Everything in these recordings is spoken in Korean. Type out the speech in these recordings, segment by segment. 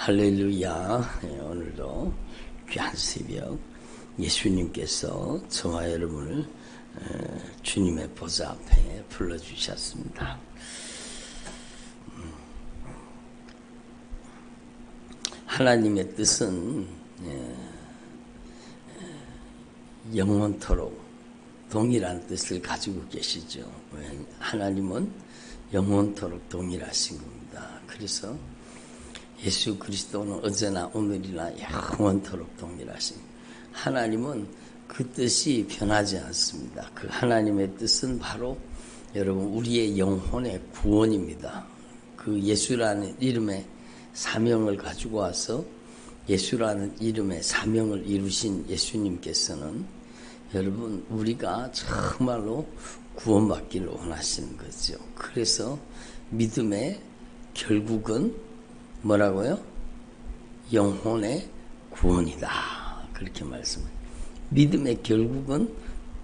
할렐루야. 오늘도 귀한 새벽 예수님께서 저와 여러분을 주님의 보좌 앞에 불러주셨습니다. 하나님의 뜻은 영원토록 동일한 뜻을 가지고 계시죠. 하나님은 영원토록 동일하신 겁니다. 그래서 예수 그리스도는 어제나 오늘이나 영원토록 동일하신, 하나님은 그 뜻이 변하지 않습니다. 그 하나님의 뜻은 바로 여러분 우리의 영혼의 구원입니다. 그 예수라는 이름의 사명을 가지고 와서 예수라는 이름의 사명을 이루신 예수님께서는 여러분 우리가 정말로 구원받기를 원하시는 거죠. 그래서 믿음의 결국은 뭐라고요? 영혼의 구원이다. 그렇게 말씀해요. 믿음의 결국은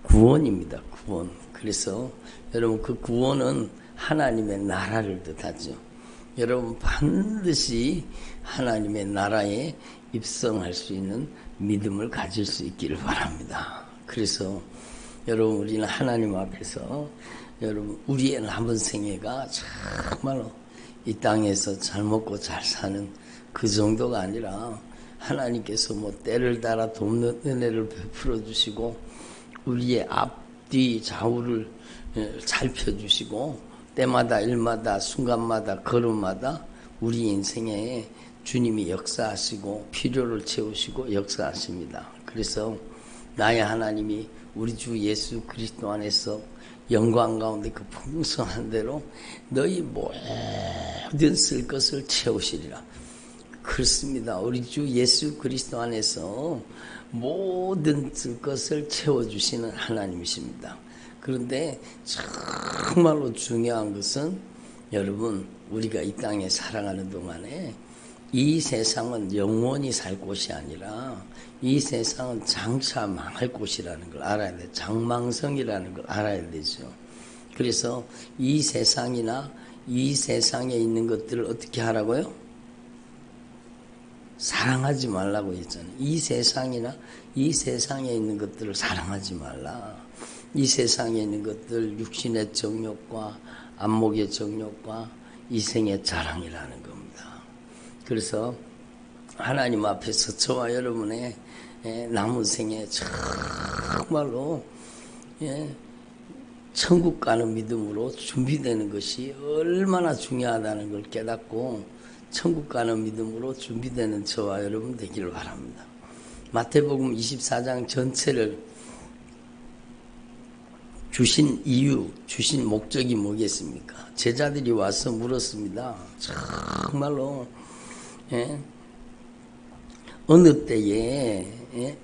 구원입니다. 구원. 그래서 여러분 그 구원은 하나님의 나라를 뜻하죠. 여러분 반드시 하나님의 나라에 입성할 수 있는 믿음을 가질 수 있기를 바랍니다. 그래서 여러분 우리는 하나님 앞에서 여러분 우리의 남은 생애가 정말로 이 땅에서 잘 먹고 잘 사는 그 정도가 아니라 하나님께서 때를 따라 돕는 은혜를 베풀어 주시고 우리의 앞뒤 좌우를 살펴주시고 때마다 일마다 순간마다 걸음마다 우리 인생에 주님이 역사하시고 필요를 채우시고 역사하십니다. 그래서 나의 하나님이 우리 주 예수 그리스도 안에서 영광 가운데 그 풍성한 대로 너희 모든 쓸 것을 채우시리라. 그렇습니다. 우리 주 예수 그리스도 안에서 모든 쓸 것을 채워주시는 하나님이십니다. 그런데 정말로 중요한 것은 여러분 우리가 이 땅에 살아가는 동안에 이 세상은 영원히 살 곳이 아니라 이 세상은 장차 망할 곳이라는 걸 알아야 돼요. 장망성이라는 걸 알아야 되죠. 그래서 이 세상이나 이 세상에 있는 것들을 어떻게 하라고요? 사랑하지 말라고 했잖아요. 이 세상이나 이 세상에 있는 것들을 사랑하지 말라. 이 세상에 있는 것들 육신의 정욕과 안목의 정욕과 이생의 자랑이라는 겁니다. 그래서 하나님 앞에서 저와 여러분의 남은 생에 정말로 천국 가는 믿음으로 준비되는 것이 얼마나 중요하다는 걸 깨닫고 천국 가는 믿음으로 준비되는 저와 여러분 되기를 바랍니다. 마태복음 24장 전체를 주신 이유, 주신 목적이 뭐겠습니까? 제자들이 와서 물었습니다. 정말로 어느 때에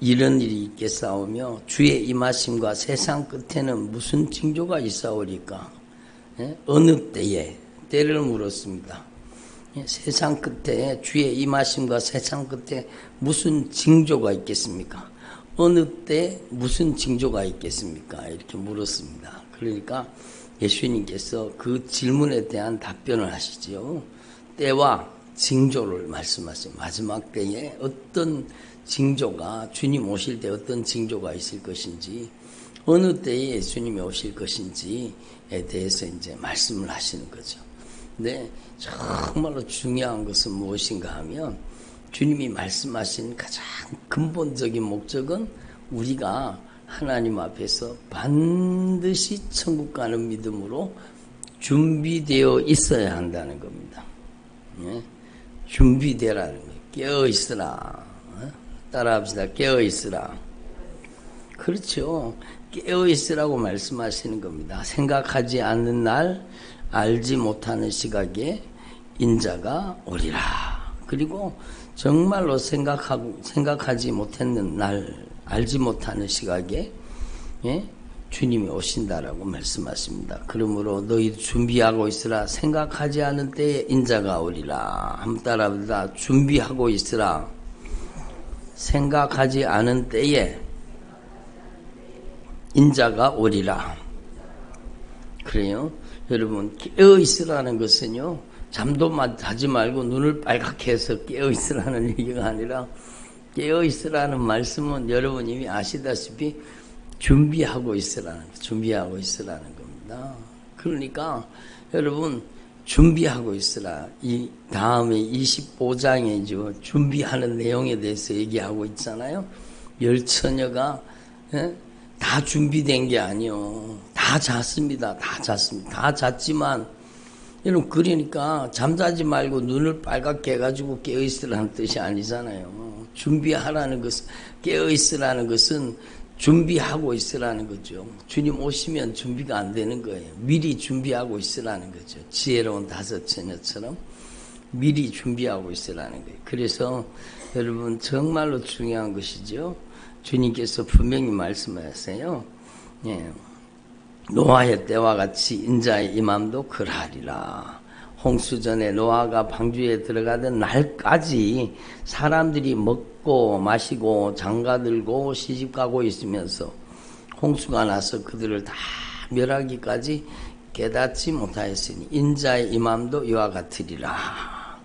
이런 일이 있겠사오며 주의 임하심과 세상 끝에는 무슨 징조가 있사오리까? 어느 때에 때를 물었습니다. 세상 끝에 주의 임하심과 세상 끝에 무슨 징조가 있겠습니까? 어느 때 무슨 징조가 있겠습니까? 이렇게 물었습니다. 그러니까 예수님께서 그 질문에 대한 답변을 하시죠. 때와 징조를 말씀하세요. 마지막 때에 어떤 징조가, 주님 오실 때 어떤 징조가 있을 것인지, 어느 때에 예수님이 오실 것인지에 대해서 이제 말씀을 하시는 거죠. 근데 정말로 중요한 것은 무엇인가 하면 주님이 말씀하신 가장 근본적인 목적은 우리가 하나님 앞에서 반드시 천국 가는 믿음으로 준비되어 있어야 한다는 겁니다. 준비되라는 거예요. 깨어있으라. 따라합시다. 깨어있으라. 그렇죠. 깨어있으라고 말씀하시는 겁니다. 생각하지 않는 날, 알지 못하는 시각에 인자가 오리라. 그리고 정말로 생각하지 못했는 날, 알지 못하는 시각에 주님이 오신다라고 말씀하십니다. 그러므로 너희 준비하고 있으라. 생각하지 않은 때에 인자가 오리라. 한번 따라합니다. 준비하고 있으라. 생각하지 않은 때에 인자가 오리라. 그래요. 여러분 깨어있으라는 것은요 잠도 자지 말고 눈을 빨갛게 해서 깨어있으라는 얘기가 아니라 깨어있으라는 말씀은 여러분 이미 아시다시피 준비하고 있으라는 겁니다. 그러니까 여러분 준비하고 있으라. 이 다음에 25장에 준비하는 내용에 대해서 얘기하고 있잖아요. 열처녀가 다 준비된 게 아니요. 다 잤습니다. 다 잤지만 여러분 그러니까 잠자지 말고 눈을 빨갛게 해가지고 깨어있으라는 뜻이 아니잖아요. 준비하라는 것은 깨어있으라는 것은 준비하고 있으라는 거죠. 주님 오시면 준비가 안 되는 거예요. 미리 준비하고 있으라는 거죠. 지혜로운 다섯 처녀처럼 미리 준비하고 있으라는 거예요. 그래서 여러분 정말로 중요한 것이죠. 주님께서 분명히 말씀하세요. 예. 노아의 때와 같이 인자의 임함도 그러하리라. 홍수전에 노아가 방주에 들어가던 날까지 사람들이 먹고 마시고 장가들고 시집가고 있으면서 홍수가 나서 그들을 다 멸하기까지 깨닫지 못하였으니 인자의 임함도 이와 같으리라.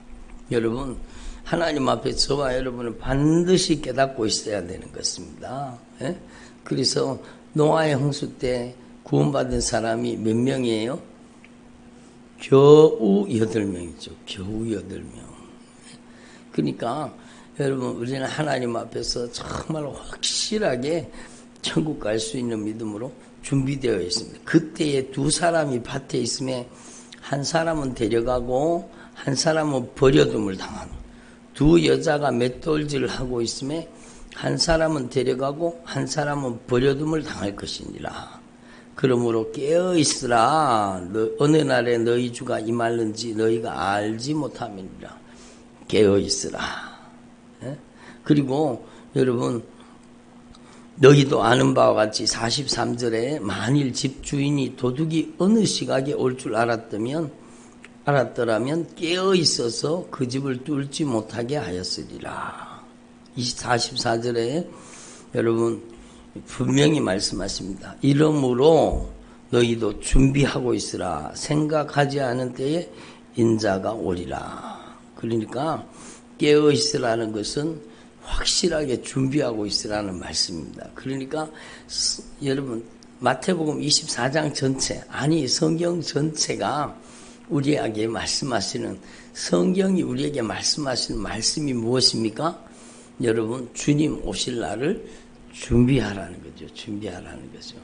여러분 하나님 앞에 저와 여러분은 반드시 깨닫고 있어야 되는 것입니다. 예? 그래서 노아의 홍수 때 구원받은 사람이 몇 명이에요? 겨우 8명이죠. 겨우 8명. 그러니까 여러분 우리는 하나님 앞에서 정말 확실하게 천국 갈 수 있는 믿음으로 준비되어 있습니다. 그때에 두 사람이 밭에 있음에 한 사람은 데려가고 한 사람은 버려둠을 당하는, 두 여자가 맷돌질을 하고 있음에 한 사람은 데려가고 한 사람은 버려둠을 당할 것이니라. 그러므로 깨어있으라. 어느 날에 너희 주가 임할는지 너희가 알지 못함이니라. 깨어있으라. 예? 그리고 여러분 너희도 아는 바와 같이 43절에 만일 집주인이 도둑이 어느 시각에 올 줄 알았더라면 깨어있어서 그 집을 뚫지 못하게 하였으리라. 44절에 여러분 분명히 말씀하십니다. 이러므로 너희도 준비하고 있으라. 생각하지 않은 때에 인자가 오리라. 그러니까 깨어있으라는 것은 확실하게 준비하고 있으라는 말씀입니다. 그러니까 여러분 마태복음 24장 전체, 아니 성경 전체가 우리에게 말씀하시는, 성경이 우리에게 말씀하시는 말씀이 무엇입니까? 여러분 주님 오실 날을 준비하라는 거죠. 준비하라는 거죠.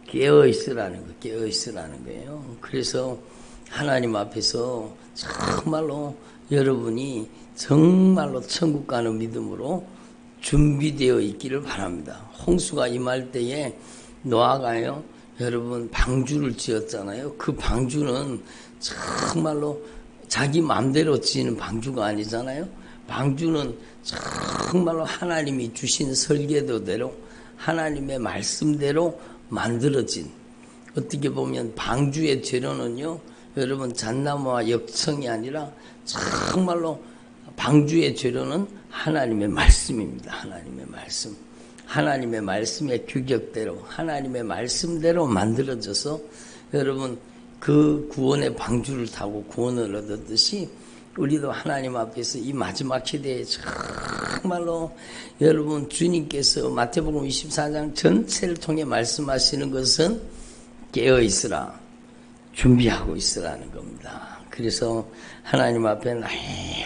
깨어있으라는 거, 깨어있으라는 거예요. 그래서 하나님 앞에서 정말로 여러분이 정말로 천국 가는 믿음으로 준비되어 있기를 바랍니다. 홍수가 임할 때에 노아가요, 여러분 방주를 지었잖아요. 그 방주는 정말로 자기 마음대로 지는 방주가 아니잖아요. 방주는 정말로 하나님이 주신 설계도대로 하나님의 말씀대로 만들어진, 어떻게 보면 방주의 재료는요 여러분 잣나무와 역청이 아니라 정말로 방주의 재료는 하나님의 말씀입니다. 하나님의 말씀, 하나님의 말씀의 규격대로 하나님의 말씀대로 만들어져서 여러분 그 구원의 방주를 타고 구원을 얻었듯이 우리도 하나님 앞에서 이 마지막 시대에 정말로 여러분 주님께서 마태복음 24장 전체를 통해 말씀하시는 것은 깨어있으라, 준비하고 있으라는 겁니다. 그래서 하나님 앞에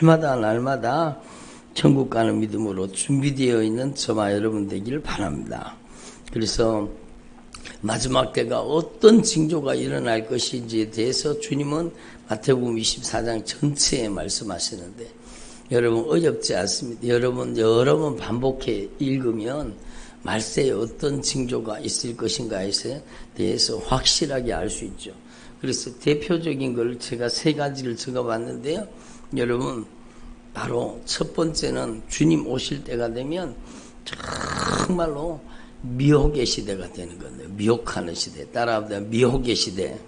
날마다 천국 가는 믿음으로 준비되어 있는 저와 여러분 되기를 바랍니다. 그래서 마지막 때가 어떤 징조가 일어날 것인지에 대해서 주님은 마태복음 24장 전체에 말씀하시는데 여러분 어렵지 않습니다. 여러분 여러 번 반복해 읽으면 말세에 어떤 징조가 있을 것인가에 대해서 확실하게 알 수 있죠. 그래서 대표적인 걸 제가 3가지를 적어봤는데요. 여러분 바로 첫 번째는 주님 오실 때가 되면 정말로 미혹의 시대가 되는 건데, 미혹하는 시대, 따라합니다. 미혹의 시대.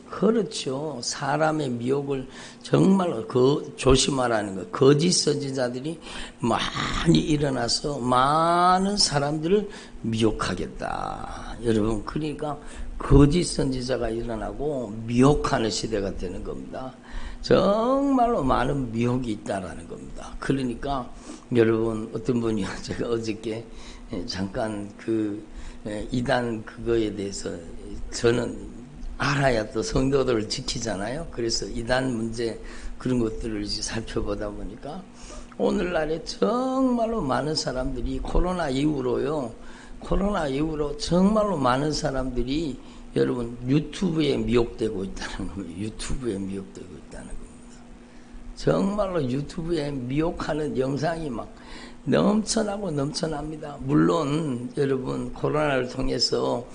그렇죠. 사람의 미혹을 정말로 조심하라는 거. 거짓 선지자들이 많이 일어나서 많은 사람들을 미혹하겠다. 여러분, 그러니까 거짓 선지자가 일어나고 미혹하는 시대가 되는 겁니다. 정말로 많은 미혹이 있다라는 겁니다. 그러니까 여러분 어떤 분이 제가 어저께 잠깐 이단 그거에 대해서 저는 알아야 또 성도들을 지키잖아요. 그래서 이단 문제 그런 것들을 이제 살펴보다 보니까 오늘날에 정말로 많은 사람들이 코로나 이후로 정말로 많은 사람들이 여러분 유튜브에 미혹되고 있다는 겁니다. 유튜브에 미혹되고 있다는 겁니다. 정말로 유튜브에 미혹하는 영상이 막 넘쳐납니다. 물론 여러분 코로나를 통해서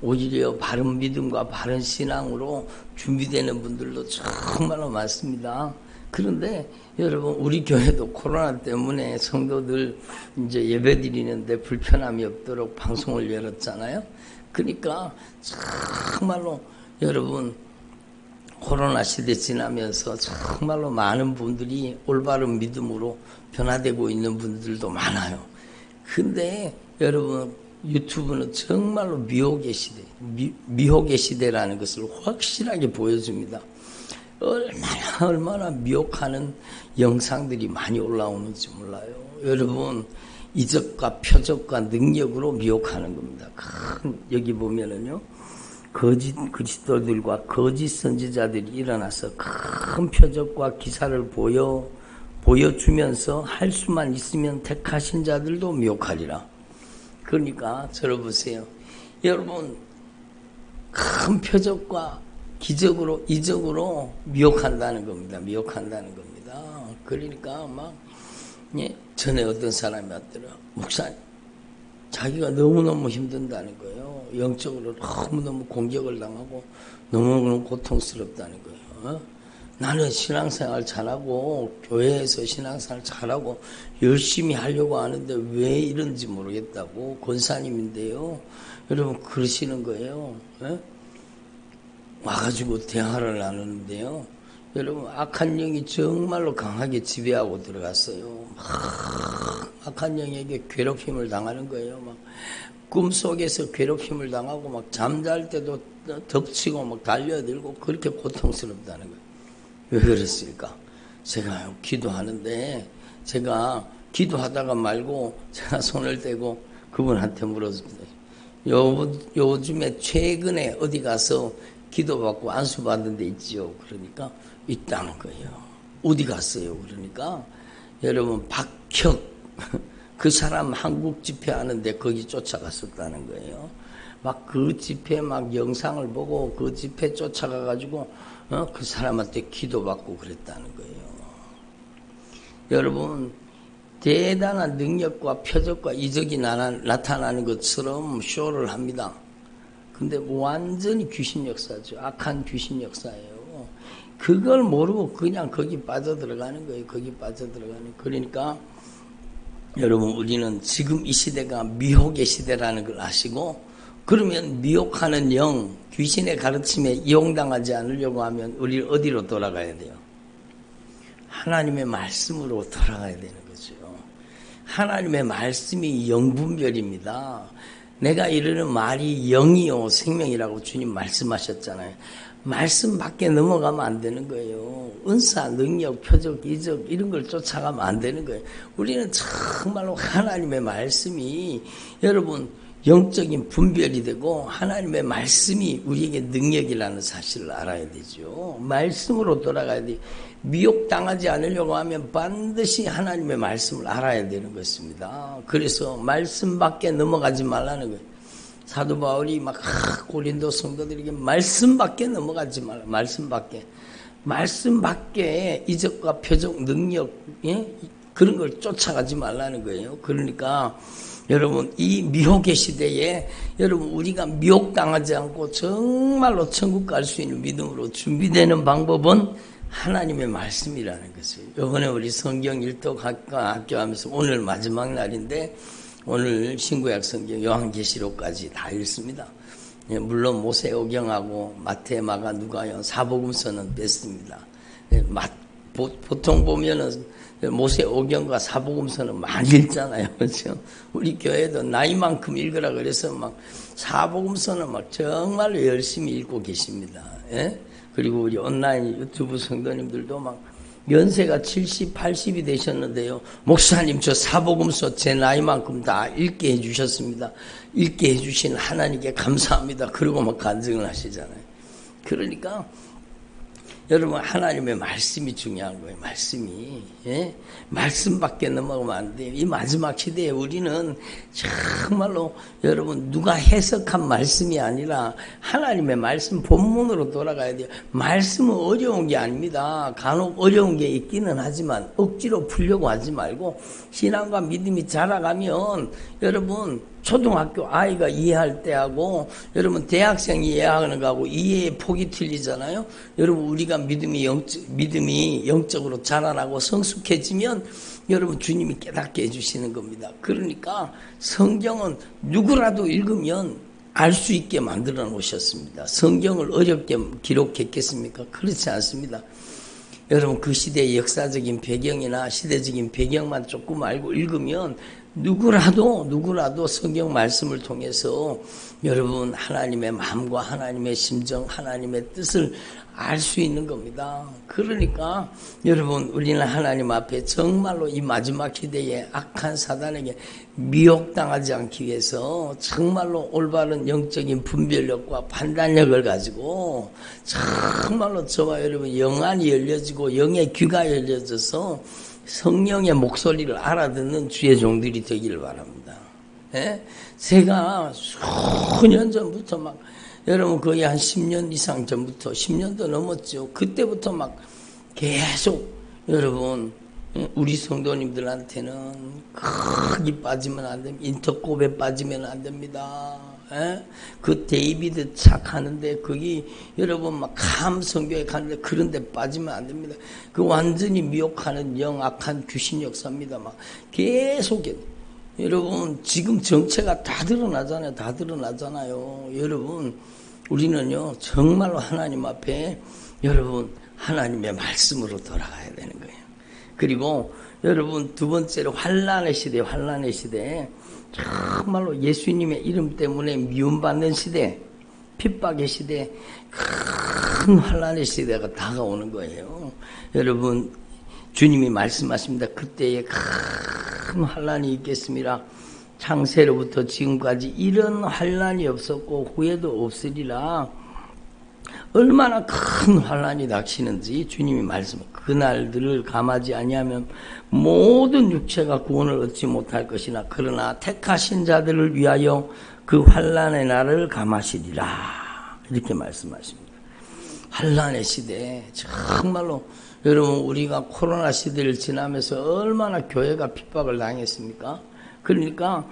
오히려 바른 믿음과 바른 신앙으로 준비되는 분들도 정말로 많습니다. 그런데 여러분 우리 교회도 코로나 때문에 성도들 이제 예배 드리는데 불편함이 없도록 방송을 열었잖아요. 그러니까 정말로 여러분 코로나 시대 지나면서 정말로 많은 분들이 올바른 믿음으로 변화되고 있는 분들도 많아요. 근데 여러분 유튜브는 정말로 미혹의 시대라는 것을 확실하게 보여줍니다. 얼마나 미혹하는 영상들이 많이 올라오는지 몰라요. 여러분 이적과 표적과 능력으로 미혹하는 겁니다. 여기 보면은요 거짓 그리스도들과 거짓 선지자들이 일어나서 큰 표적과 기사를 보여주면서 할 수만 있으면 택하신 자들도 미혹하리라. 그러니까 들어보세요. 여러분 큰 표적과 기적으로 이적으로 미혹한다는 겁니다. 그러니까 막 전에 어떤 사람이 왔더라. 목사님 자기가 너무너무 힘든다는 거예요. 영적으로 너무너무 공격을 당하고 너무너무 고통스럽다는 거예요. 나는 신앙생활 잘하고 교회에서 신앙생활 잘하고 열심히 하려고 하는데 왜 이런지 모르겠다고 권사님인데요. 여러분 그러시는 거예요. 와가지고 대화를 나누는데요. 여러분 악한 영이 정말로 강하게 지배하고 들어갔어요. 악한 영에게 괴롭힘을 당하는 거예요. 막 꿈속에서 괴롭힘을 당하고 막 잠잘 때도 덮치고 막 달려들고 그렇게 고통스럽다는 거예요. 왜 그랬을까? 제가 기도하는데 제가 기도하다가 말고 제가 손을 떼고 그분한테 물었습니다. 요즘에 최근에 어디 가서 기도받고 안수받은 데 있지요? 그러니까 있다는 거예요. 어디 갔어요? 그러니까 여러분 박혁 그 사람 한국 집회하는데 거기 쫓아갔었다는 거예요. 막 그 집회 막 영상을 보고 그 집회 쫓아가가지고 그 사람한테 기도받고 그랬다는 거예요. 여러분 대단한 능력과 표적과 이적이 나타나는 것처럼 쇼를 합니다. 근데 완전히 귀신 역사죠. 악한 귀신 역사예요. 그걸 모르고 그냥 거기 빠져들어가는 거예요. 그러니까 여러분 우리는 지금 이 시대가 미혹의 시대라는 걸 아시고 그러면 미혹하는 영, 귀신의 가르침에 이용당하지 않으려고 하면 우리 어디로 돌아가야 돼요? 하나님의 말씀으로 돌아가야 되는 거죠. 하나님의 말씀이 영분별입니다. 내가 이르는 말이 영이요 생명이라고 주님 말씀하셨잖아요. 말씀 밖에 넘어가면 안 되는 거예요. 은사, 능력, 표적, 이적 이런 걸 쫓아가면 안 되는 거예요. 우리는 정말로 하나님의 말씀이 여러분 영적인 분별이 되고 하나님의 말씀이 우리에게 능력이라는 사실을 알아야 되죠. 말씀으로 돌아가야 돼요. 미혹당하지 않으려고 하면 반드시 하나님의 말씀을 알아야 되는 것입니다. 그래서 말씀 밖에 넘어가지 말라는 거예요. 사도 바울이 막 고린도 성도들에게 말씀 밖에 넘어가지 말라. 말씀 밖에 이적과 표적 능력 그런 걸 쫓아가지 말라는 거예요. 그러니까 여러분 이 미혹의 시대에 여러분 우리가 미혹당하지 않고 정말로 천국 갈 수 있는 믿음으로 준비되는 방법은 하나님의 말씀이라는 것이에요. 이번에 우리 성경 일독 학교 하면서 오늘 마지막 날인데 오늘 신구약 성경 요한계시록까지 다 읽습니다. 물론 모세오경하고 마태, 마가, 누가요 사복음서는 뺐습니다. 보통 보면은 모세오경과 사복음서는 많이 읽잖아요. 그렇죠? 우리 교회도 나이만큼 읽으라 그래서 막 사복음서는 막 정말로 열심히 읽고 계십니다. 예? 그리고 우리 온라인 유튜브 성도님들도 막 연세가 70, 80이 되셨는데요. 목사님 저 사복음서 제 나이만큼 다 읽게 해주셨습니다. 읽게 해주신 하나님께 감사합니다. 그러고 막 간증을 하시잖아요. 그러니까 여러분 하나님의 말씀이 중요한 거예요. 말씀이. 예? 말씀밖에 넘어가면 안 돼요. 이 마지막 시대에 우리는 정말로 여러분 누가 해석한 말씀이 아니라 하나님의 말씀 본문으로 돌아가야 돼요. 말씀은 어려운 게 아닙니다. 간혹 어려운 게 있기는 하지만 억지로 풀려고 하지 말고 신앙과 믿음이 자라가면 여러분 초등학교 아이가 이해할 때하고 여러분 대학생이 이해하는 거하고 이해의 폭이 틀리잖아요. 여러분 우리가 믿음이 영적으로 자라나고 성숙해지면 여러분 주님이 깨닫게 해주시는 겁니다. 그러니까 성경은 누구라도 읽으면 알 수 있게 만들어 놓으셨습니다. 성경을 어렵게 기록했겠습니까? 그렇지 않습니다. 여러분 그 시대의 역사적인 배경이나 시대적인 배경만 조금 알고 읽으면 누구라도 성경 말씀을 통해서 여러분 하나님의 마음과 하나님의 심정, 하나님의 뜻을 알 수 있는 겁니다. 그러니까 여러분 우리는 하나님 앞에 정말로 이 마지막 시대에 악한 사단에게 미혹당하지 않기 위해서 정말로 올바른 영적인 분별력과 판단력을 가지고 정말로 저와 여러분 영안이 열려지고 영의 귀가 열려져서 성령의 목소리를 알아듣는 주의 종들이 되기를 바랍니다. 예? 제가 수년 전부터 막 여러분 거의 한 10년 이상 전부터 10년도 넘었죠. 그때부터 막 계속 여러분 우리 성도님들한테는 크게 빠지면 안 됩니다. 인터콥에 빠지면 안 됩니다. 에? 그 데이비드 착 하는데 거기 여러분 막 감성교회 가는데 그런데 빠지면 안 됩니다. 그 완전히 미혹하는 악한 귀신 역사입니다. 막 계속 여러분 지금 정체가 다 드러나잖아요. 여러분 우리는요 정말로 하나님 앞에 여러분 하나님의 말씀으로 돌아가야 되는 거예요. 그리고 여러분 두 번째로 환난의 시대에 정말로 예수님의 이름 때문에 미움받는 시대, 핍박의 시대, 큰 환난의 시대가 다가오는 거예요. 여러분 주님이 말씀하십니다. 그때에 큰 환난이 있겠습니다. 창세로부터 지금까지 이런 환난이 없었고 후에도 없으리라. 얼마나 큰 환난이 닥치는지 주님이 말씀합니다. 그날들을 감하지 아니하면 모든 육체가 구원을 얻지 못할 것이나 그러나 택하신 자들을 위하여 그 환난의 날을 감하시리라. 이렇게 말씀하십니다. 환난의 시대 정말로 여러분 우리가 코로나 시대를 지나면서 얼마나 교회가 핍박을 당했습니까? 그러니까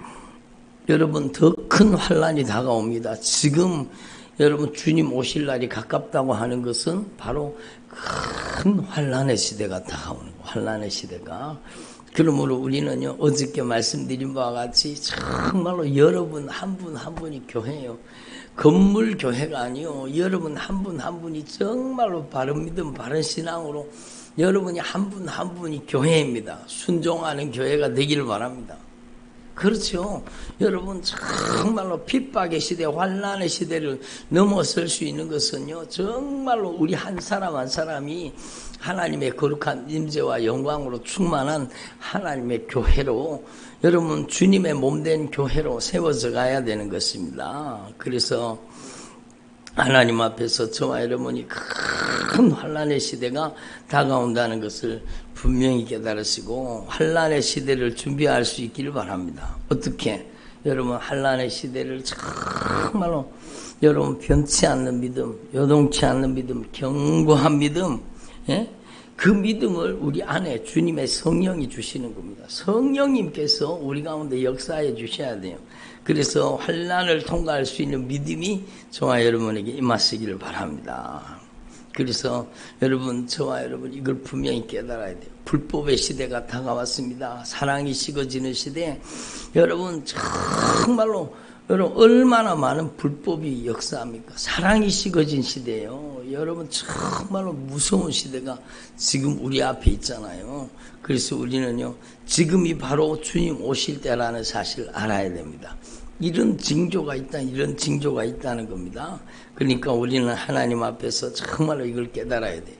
여러분 더 큰 환난이 다가옵니다. 지금 여러분 주님 오실 날이 가깝다고 하는 것은 바로 큰 환난의 시대가 다가오는 거예요. 환난의 시대가. 그러므로 우리는요 어저께 말씀드린 바와 같이 정말로 여러분 한 분 한 분이 교회예요. 건물 교회가 아니요. 여러분 한 분 한 분이 정말로 바른 믿음 바른 신앙으로 여러분이 한 분 한 분이 교회입니다. 순종하는 교회가 되기를 바랍니다. 그렇죠. 여러분 정말로 핍박의 시대, 환난의 시대를 넘어설 수 있는 것은요. 정말로 우리 한 사람 한 사람이 하나님의 거룩한 임재와 영광으로 충만한 하나님의 교회로 여러분 주님의 몸된 교회로 세워져 가야 되는 것입니다. 그래서 하나님 앞에서 저와 여러분이 큰 환난의 시대가 다가온다는 것을 분명히 깨달으시고 환난의 시대를 준비할 수 있기를 바랍니다. 어떻게? 여러분 환난의 시대를 정말로 여러분 변치 않는 믿음, 요동치 않는 믿음, 견고한 믿음, 예? 그 믿음을 우리 안에 주님의 성령이 주시는 겁니다. 성령님께서 우리 가운데 역사해 주셔야 돼요. 그래서 환난을 통과할 수 있는 믿음이 저와 여러분에게 임하시기를 바랍니다. 그래서 여러분 저와 여러분 이걸 분명히 깨달아야 돼요. 불법의 시대가 다가왔습니다. 사랑이 식어지는 시대. 여러분 정말로 여러분 얼마나 많은 불법이 역사합니까? 사랑이 식어진 시대예요. 여러분 정말로 무서운 시대가 지금 우리 앞에 있잖아요. 그래서 우리는요 지금이 바로 주님 오실 때라는 사실을 알아야 됩니다. 이런 징조가 있다, 이런 징조가 있다는 겁니다. 그러니까 우리는 하나님 앞에서 정말로 이걸 깨달아야 돼.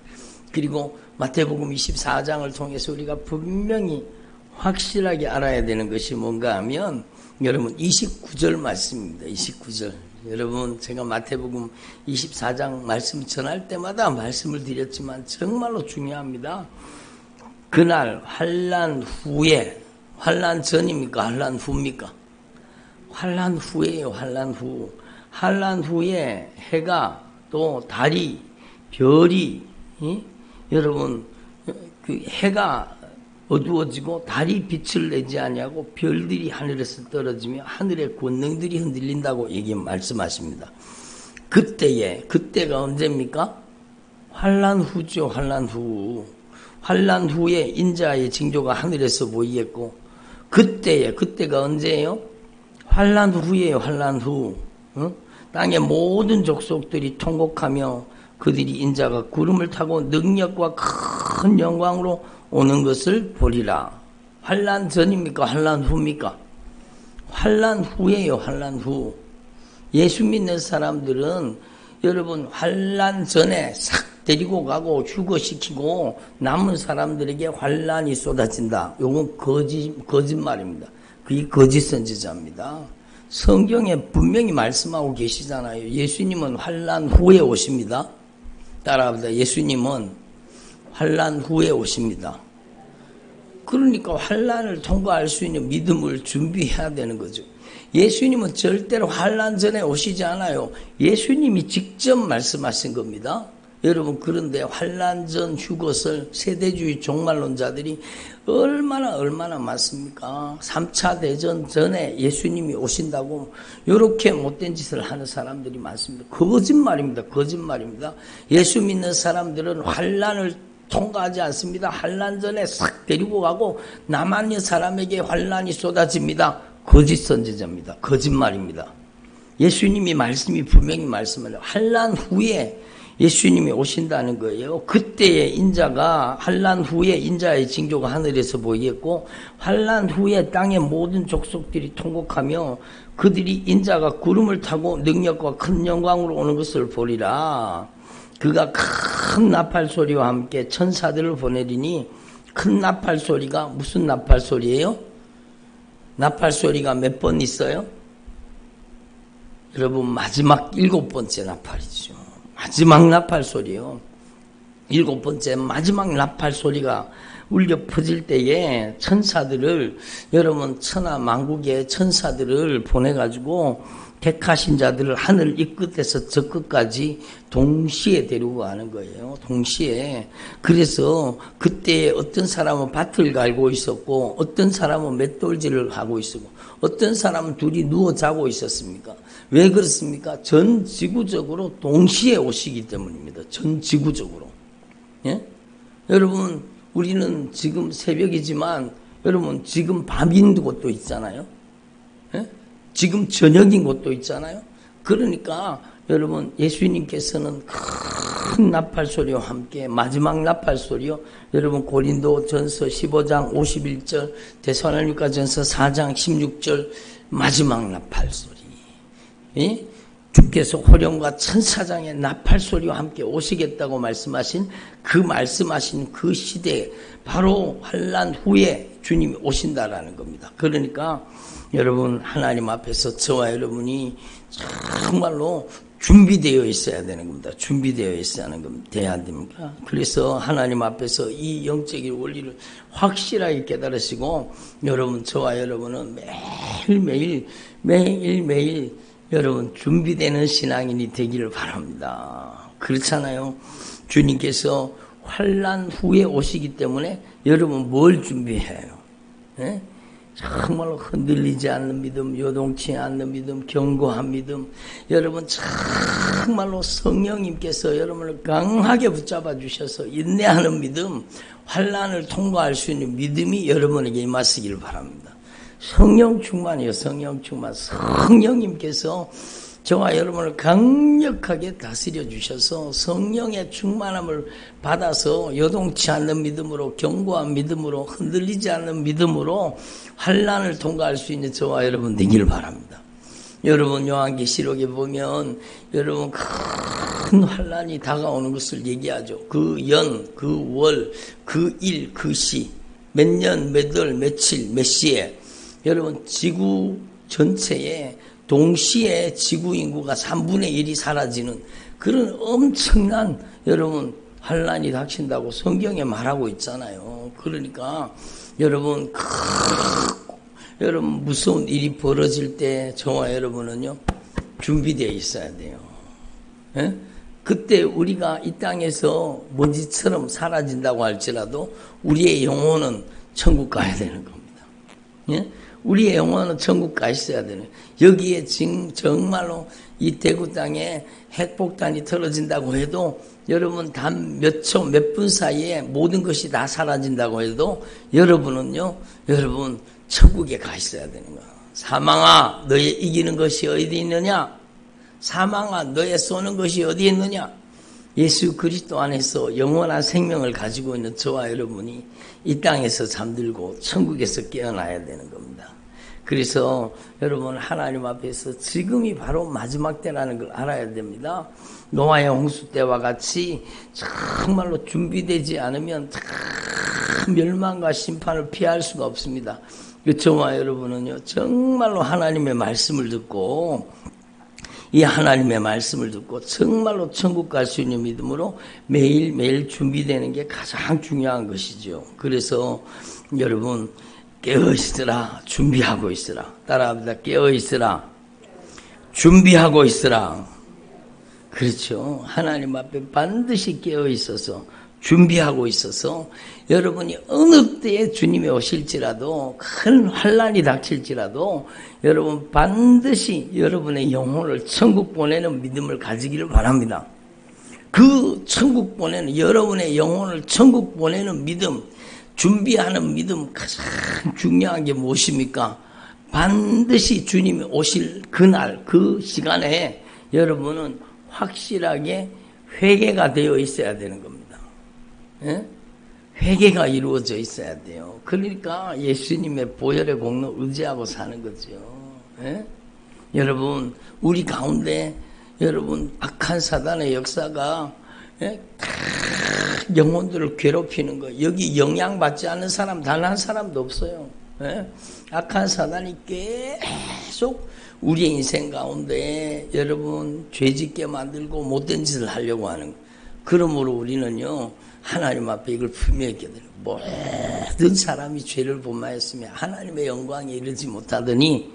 그리고 마태복음 24장을 통해서 우리가 분명히 확실하게 알아야 되는 것이 뭔가 하면 여러분 29절 말씀입니다. 29절. 여러분 제가 마태복음 24장 말씀 전할 때마다 말씀을 드렸지만 정말로 중요합니다. 그날 환난 후에, 환난 전입니까? 환난 후입니까? 환난 후에요. 환난 후. 환난 후에 해가 또 달이 별이 여러분 그 해가 어두워지고 달이 빛을 내지 아니하고 별들이 하늘에서 떨어지며 하늘의 권능들이 흔들린다고 말씀하십니다. 그때가 언제입니까? 환난 후죠. 환난 후. 환난 후에 인자의 징조가 하늘에서 보이겠고 그때가 언제예요? 환난 후예요. 환난 후. 땅의 모든 족속들이 통곡하며 그들이 인자가 구름을 타고 능력과 큰 영광으로 오는 것을 보리라. 환난 전입니까? 환난 후입니까? 환난 후예요. 환난 후. 예수 믿는 사람들은 여러분 환난 전에 싹 데리고 가고 휴거시키고 남은 사람들에게 환난이 쏟아진다. 이건 거짓말입니다. 그게 거짓 선지자입니다. 성경에 분명히 말씀하고 계시잖아요. 예수님은 환난 후에 오십니다. 따라합니다. 예수님은 환난 후에 오십니다. 그러니까 환난을 통과할 수 있는 믿음을 준비해야 되는 거죠. 예수님은 절대로 환난 전에 오시지 않아요. 예수님이 직접 말씀하신 겁니다. 여러분 그런데 환난 전 휴것을 세대주의 종말론자들이 얼마나 많습니까? 3차 대전 전에 예수님이 오신다고 이렇게 못된 짓을 하는 사람들이 많습니다. 거짓말입니다. 거짓말입니다. 예수 믿는 사람들은 환난을 통과하지 않습니다. 환난 전에 싹 데리고 가고 남한 사람에게 환난이 쏟아집니다. 거짓 선지자입니다. 거짓말입니다. 예수님이 말씀이 분명히 말씀을 환난 후에 예수님이 오신다는 거예요. 그때의 인자가 환난 후에 인자의 징조가 하늘에서 보이겠고 환난 후에 땅의 모든 족속들이 통곡하며 그들이 인자가 구름을 타고 능력과 큰 영광으로 오는 것을 보리라. 그가 큰 나팔 소리와 함께 천사들을 보내리니 큰 나팔 소리가 무슨 나팔 소리예요? 나팔 소리가 몇 번 있어요? 여러분 마지막 7번째 나팔이죠. 마지막 나팔 소리요. 7번째 마지막 나팔 소리가 울려 퍼질 때에 천사들을 여러분 천하 만국의 천사들을 보내가지고 택하신 자들을 하늘 이 끝에서 저 끝까지 동시에 데리고 가는 거예요. 동시에. 그래서 그때 어떤 사람은 밭을 갈고 있었고 어떤 사람은 맷돌질을 하고 있었고 어떤 사람은 둘이 누워 자고 있었습니까? 왜 그렇습니까? 전 지구적으로 동시에 오시기 때문입니다. 전 지구적으로. 예? 여러분 우리는 지금 새벽이지만 여러분 지금 밤인 곳도 있잖아요. 예? 지금 저녁인 곳도 있잖아요. 그러니까 여러분 예수님께서는 큰 나팔 소리와 함께 마지막 나팔 소리요. 여러분 고린도전서 15장 51절 데살로니가전서 4장 16절 마지막 나팔 소리. 예? 주께서 호령과 천사장의 나팔 소리와 함께 오시겠다고 말씀하신 그 시대에 바로 환난 후에 주님이 오신다라는 겁니다. 그러니까 여러분 하나님 앞에서 저와 여러분이 정말로 준비되어 있어야 되는 겁니다. 준비되어 있어야 하는 겁니다. 돼야 됩니까? 그래서 하나님 앞에서 이 영적인 원리를 확실하게 깨달으시고 여러분 저와 여러분은 매일매일 여러분 준비되는 신앙인이 되기를 바랍니다. 그렇잖아요. 주님께서 환난 후에 오시기 때문에 여러분 뭘 준비해요? 네? 정말로 흔들리지 않는 믿음, 요동치 않는 믿음, 견고한 믿음. 여러분 정말로 성령님께서 여러분을 강하게 붙잡아 주셔서 인내하는 믿음, 환난을 통과할 수 있는 믿음이 여러분에게 임하시기를 바랍니다. 성령 충만이요. 성령 충만. 성령님께서 저와 여러분을 강력하게 다스려 주셔서 성령의 충만함을 받아서 요동치 않는 믿음으로 견고한 믿음으로 흔들리지 않는 믿음으로 환난을 통과할 수 있는 저와 여러분 되기를 바랍니다. 여러분 요한계시록에 보면 여러분 큰 환란이 다가오는 것을 얘기하죠. 그 연, 그 월, 그 일, 그 시, 몇 년, 몇 월, 며칠, 몇 시에 여러분 지구 전체에 동시에 지구 인구가 3분의 1이 사라지는 그런 엄청난 여러분 환란이 닥친다고 성경에 말하고 있잖아요. 그러니까 여러분 여러분 무서운 일이 벌어질 때 저와 여러분은요 준비되어 있어야 돼요. 예? 그때 우리가 이 땅에서 먼지처럼 사라진다고 할지라도 우리의 영혼은 천국 가야 되는 겁니다. 예? 우리의 영혼은 천국 가 있어야 되는 여기에 정말로 이 대구 땅에 핵폭탄이 터져진다고 해도 여러분 단 몇 초, 몇 분 사이에 모든 것이 다 사라진다고 해도 여러분은요, 여러분 천국에 가 있어야 되는 거야. 사망아, 너의 이기는 것이 어디 있느냐? 사망아, 너의 쏘는 것이 어디 있느냐? 예수 그리스도 안에서 영원한 생명을 가지고 있는 저와 여러분이 이 땅에서 잠들고 천국에서 깨어나야 되는 겁니다. 그래서 여러분 하나님 앞에서 지금이 바로 마지막 때라는 걸 알아야 됩니다. 노아의 홍수 때와 같이 정말로 준비되지 않으면 멸망과 심판을 피할 수가 없습니다. 저와 여러분은요 정말로 하나님의 말씀을 듣고 이 하나님의 말씀을 듣고 정말로 천국 갈 수 있는 믿음으로 매일매일 준비되는 게 가장 중요한 것이죠. 그래서 여러분 깨어있으라, 준비하고 있으라. 따라합니다. 깨어있으라, 준비하고 있으라. 그렇죠. 하나님 앞에 반드시 깨어있어서 준비하고 있어서 여러분이 어느 때에 주님이 오실지라도 큰 환난이 닥칠지라도 여러분 반드시 여러분의 영혼을 천국 보내는 믿음을 가지기를 바랍니다. 그 천국 보내는 여러분의 영혼을 천국 보내는 믿음, 준비하는 믿음 가장 중요한 게 무엇입니까? 반드시 주님이 오실 그날 그 시간에 여러분은 확실하게 회개가 되어 있어야 되는 겁니다. 예? 회개가 이루어져 있어야 돼요. 그러니까 예수님의 보혈의 공로 의지하고 사는 거죠. 예? 여러분 우리 가운데 여러분 악한 사단의 역사가 예? 영혼들을 괴롭히는 거 여기 영향받지 않는 사람 단 한 사람도 없어요. 예? 악한 사단이 계속 우리의 인생 가운데 여러분 죄짓게 만들고 못된 짓을 하려고 하는 거. 그러므로 우리는요 하나님 앞에 이걸 분명히 깨달아요. 모든 사람이 죄를 범하였으며 하나님의 영광에 이르지 못하더니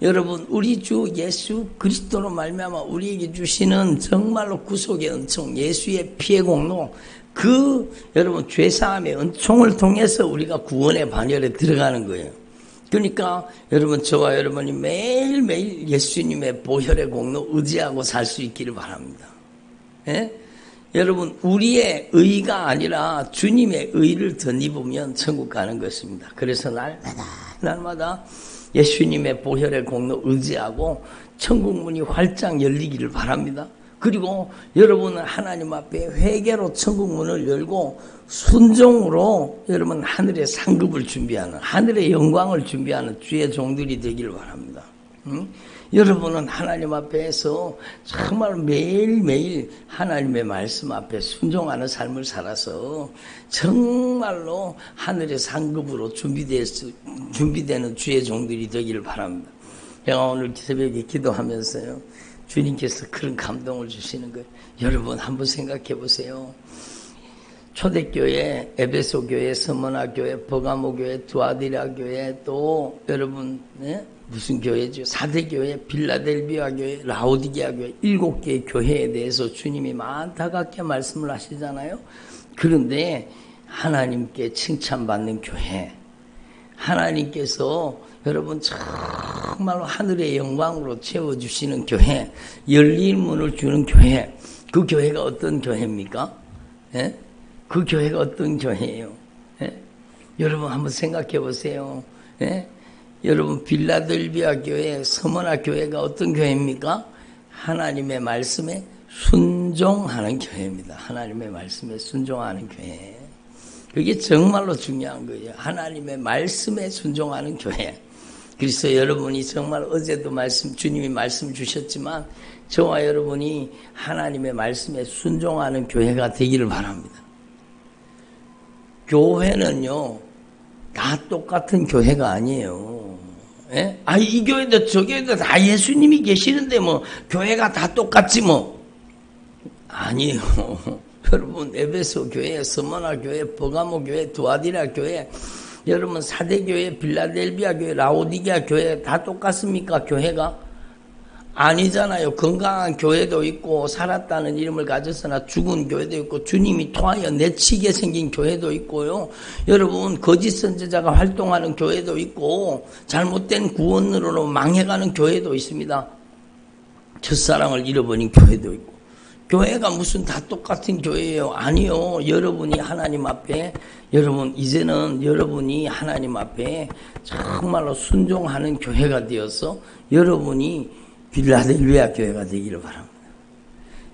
여러분 우리 주 예수 그리스도로 말미암아 우리에게 주시는 정말로 구속의 은총 예수의 피의 공로 그 여러분 죄사함의 은총을 통해서 우리가 구원의 반열에 들어가는 거예요. 그러니까 여러분 저와 여러분이 매일매일 예수님의 보혈의 공로 의지하고 살 수 있기를 바랍니다. 예? 여러분 우리의 의가 아니라 주님의 의를 덧입으면 천국 가는 것입니다. 그래서 날마다 예수님의 보혈의 공로 의지하고 천국 문이 활짝 열리기를 바랍니다. 그리고 여러분은 하나님 앞에 회개로 천국 문을 열고 순종으로 여러분 하늘의 상급을 준비하는 하늘의 영광을 준비하는 주의 종들이 되기를 바랍니다. 여러분은 하나님 앞에서 정말 매일매일 하나님의 말씀 앞에 순종하는 삶을 살아서 정말로 하늘의 상급으로 준비되는 주의 종들이 되기를 바랍니다. 제가 오늘 새벽에 기도하면서요. 주님께서 그런 감동을 주시는 거예요. 여러분 한번 생각해 보세요. 초대교회, 에베소 교회, 서머나 교회, 버가모 교회, 두아디라 교회 또 여러분 네? 무슨 교회죠? 4대 교회, 빌라델비아 교회, 라오디게아 교회 7개의 교회에 대해서 주님이 안타깝게 말씀을 하시잖아요. 그런데 하나님께 칭찬받는 교회 하나님께서 여러분 정말로 하늘의 영광으로 채워주시는 교회 열린 문을 주는 교회 그 교회가 어떤 교회입니까? 예? 그 교회가 어떤 교회예요? 예? 여러분 한번 생각해 보세요. 예? 여러분 빌라델비아 교회, 서머나 교회가 어떤 교회입니까? 하나님의 말씀에 순종하는 교회입니다. 하나님의 말씀에 순종하는 교회. 그게 정말로 중요한 거예요. 하나님의 말씀에 순종하는 교회. 그래서 여러분이 정말 어제도 주님이 말씀 주셨지만 저와 여러분이 하나님의 말씀에 순종하는 교회가 되기를 바랍니다. 교회는요, 다 똑같은 교회가 아니에요. 예? 이 교회도 저 교회도 다 예수님이 계시는데 뭐 교회가 다 똑같지 뭐. 아니에요. 여러분 에베소 교회, 스무나 교회, 버가모 교회, 두아디라 교회, 여러분 사대교회, 빌라델비아 교회, 라오디게아 교회 다 똑같습니까? 교회가? 아니잖아요. 건강한 교회도 있고 살았다는 이름을 가졌으나 죽은 교회도 있고 주님이 통하여 내치게 생긴 교회도 있고요. 여러분 거짓 선지자가 활동하는 교회도 있고 잘못된 구원으로 망해가는 교회도 있습니다. 첫사랑을 잃어버린 교회도 있고. 교회가 무슨 다 똑같은 교회예요? 아니요. 여러분이 하나님 앞에 이제는 여러분이 하나님 앞에 정말로 순종하는 교회가 되어서 여러분이 빌라델비아 교회가 되기를 바랍니다.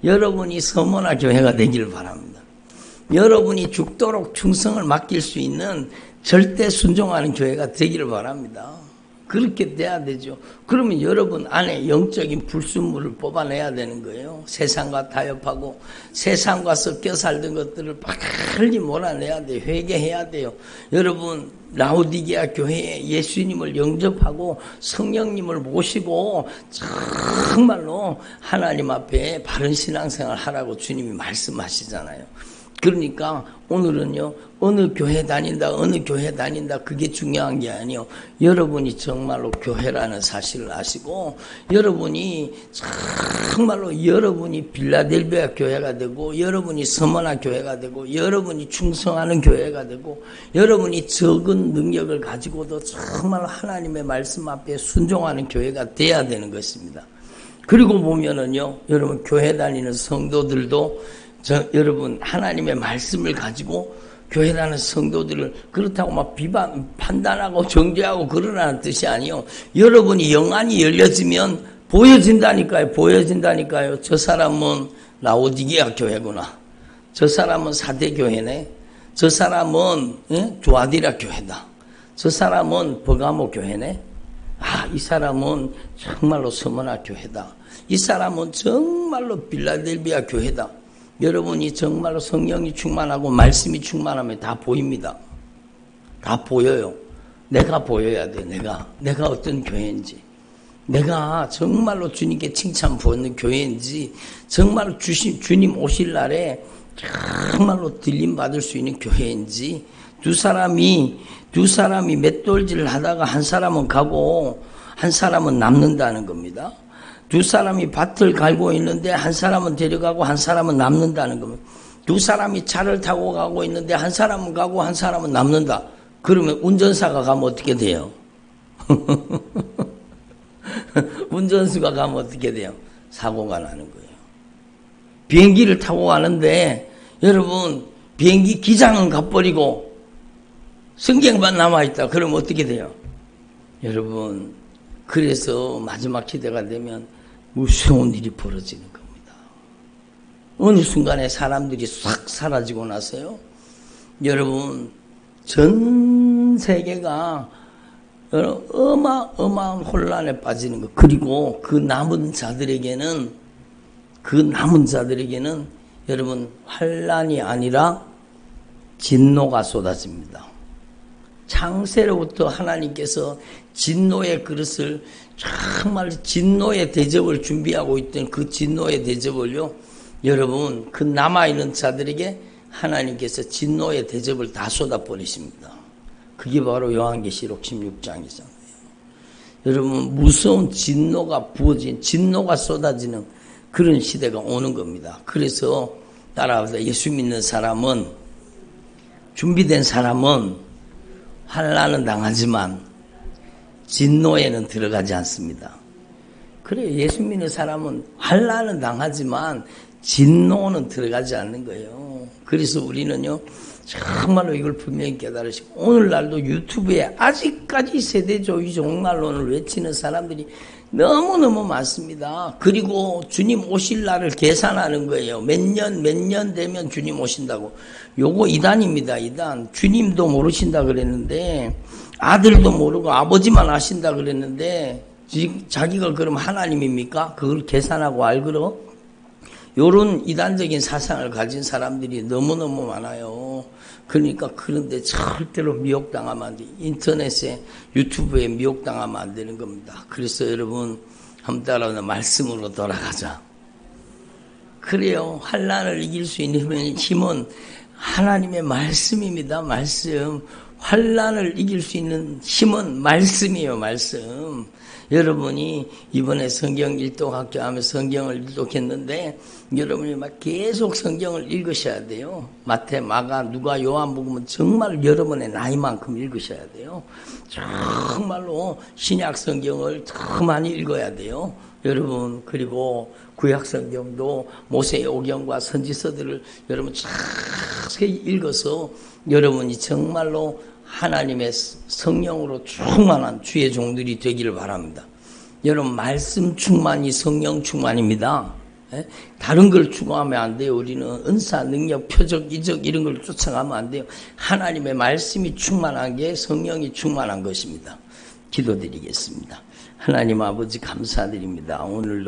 여러분이 서머나 교회가 되기를 바랍니다. 여러분이 죽도록 충성을 맡길 수 있는 절대 순종하는 교회가 되기를 바랍니다. 그렇게 돼야 되죠. 그러면 여러분 안에 영적인 불순물을 뽑아내야 되는 거예요. 세상과 타협하고 세상과 섞여 살던 것들을 빨리 몰아내야 돼요. 회개해야 돼요. 여러분 라오디게아 교회에 예수님을 영접하고 성령님을 모시고 정말로 하나님 앞에 바른 신앙생활 하라고 주님이 말씀하시잖아요. 그러니까 오늘은요, 어느 교회 다닌다 그게 중요한 게 아니요. 여러분이 정말로 교회라는 사실을 아시고 여러분이 정말로 여러분이 빌라델비아 교회가 되고 여러분이 서머나 교회가 되고 여러분이 충성하는 교회가 되고 여러분이 적은 능력을 가지고도 정말 하나님의 말씀 앞에 순종하는 교회가 돼야 되는 것입니다. 그리고 보면은요, 여러분 교회 다니는 성도들도 여러분 하나님의 말씀을 가지고 교회라는 성도들을 그렇다고 막 판단하고 정죄하고 그러라는 뜻이 아니요. 여러분이 영안이 열려지면 보여진다니까요. 저 사람은 라오디게아 교회구나. 저 사람은 사대교회네. 저 사람은 두아디라 교회다. 저 사람은 버가모 교회네. 이 사람은 정말로 서머나 교회다. 이 사람은 정말로 빌라델비아 교회다. 여러분이 정말로 성령이 충만하고 말씀이 충만하면 다 보입니다. 다 보여요. 내가 보여야 돼. 내가 어떤 교회인지, 내가 정말로 주님께 칭찬 받는 교회인지, 정말로 주님 오실 날에 정말로 들림 받을 수 있는 교회인지. 두 사람이 맷돌질을 하다가 한 사람은 가고 한 사람은 남는다는 겁니다. 두 사람이 밭을 갈고 있는데 한 사람은 데려가고 한 사람은 남는다는 겁니다. 두 사람이 차를 타고 가고 있는데 한 사람은 가고 한 사람은 남는다. 그러면 운전사가 가면 어떻게 돼요? 운전수가 가면 어떻게 돼요? 사고가 나는 거예요. 비행기를 타고 가는데 여러분 비행기 기장은 가버리고 승객만 남아있다. 그러면 어떻게 돼요? 여러분 그래서 마지막 시대가 되면 무서운 일이 벌어지는 겁니다. 어느 순간에 사람들이 싹 사라지고 나서요. 여러분 전 세계가 어마어마한 혼란에 빠지는 것. 그리고 그 남은 자들에게는 여러분 환란이 아니라 진노가 쏟아집니다. 창세로부터 하나님께서 진노의 그릇을 정말 진노의 대접을 준비하고 있던 그 진노의 대접을요, 여러분 그 남아있는 자들에게 하나님께서 진노의 대접을 다 쏟아버리십니다. 그게 바로 요한계시록 16장이잖아요. 여러분 무서운 진노가 쏟아지는 그런 시대가 오는 겁니다. 그래서 따라서 예수 믿는 사람은, 준비된 사람은 환난은 당하지만 진노에는 들어가지 않습니다. 그래, 예수 믿는 사람은 환난은 당하지만 진노는 들어가지 않는 거예요. 그래서 우리는요, 정말로 이걸 분명히 깨달으시고, 오늘날도 유튜브에 아직까지 세대주의 종말론을 외치는 사람들이 너무너무 많습니다. 그리고 주님 오실 날을 계산하는 거예요. 몇 년 되면 주님 오신다고. 요거 이단입니다, 이단. 주님도 모르신다 그랬는데, 아들도 모르고 아버지만 아신다 그랬는데, 자기가 그럼 하나님입니까? 그걸 계산하고 알그러? 요런 이단적인 사상을 가진 사람들이 너무너무 많아요. 그러니까 그런데 절대로 미혹당하면 안 돼. 인터넷에 유튜브에 미혹당하면 안 되는 겁니다. 그래서 여러분 한번 따라오는 말씀으로 돌아가자. 그래요. 환난을 이길 수 있는 힘은 하나님의 말씀입니다. 말씀. 환난을 이길 수 있는 힘은 말씀이에요. 말씀. 여러분이 이번에 성경 일독학교 하면서 성경을 일독했는데 여러분이 막 계속 성경을 읽으셔야 돼요. 마태, 마가, 누가, 요한복음은 정말 여러분의 나이만큼 읽으셔야 돼요. 정말로 신약 성경을 더 많이 읽어야 돼요. 여러분, 그리고 구약 성경도 모세의 오경과 선지서들을 여러분 자세히 읽어서 여러분이 정말로 하나님의 성령으로 충만한 주의 종들이 되기를 바랍니다. 여러분, 말씀 충만이 성령 충만입니다. 다른 걸 추구하면 안 돼요. 우리는 은사, 능력, 표적, 이적 이런 걸 쫓아가면 안 돼요. 하나님의 말씀이 충만한 게 성령이 충만한 것입니다. 기도드리겠습니다. 하나님 아버지 감사드립니다. 오늘도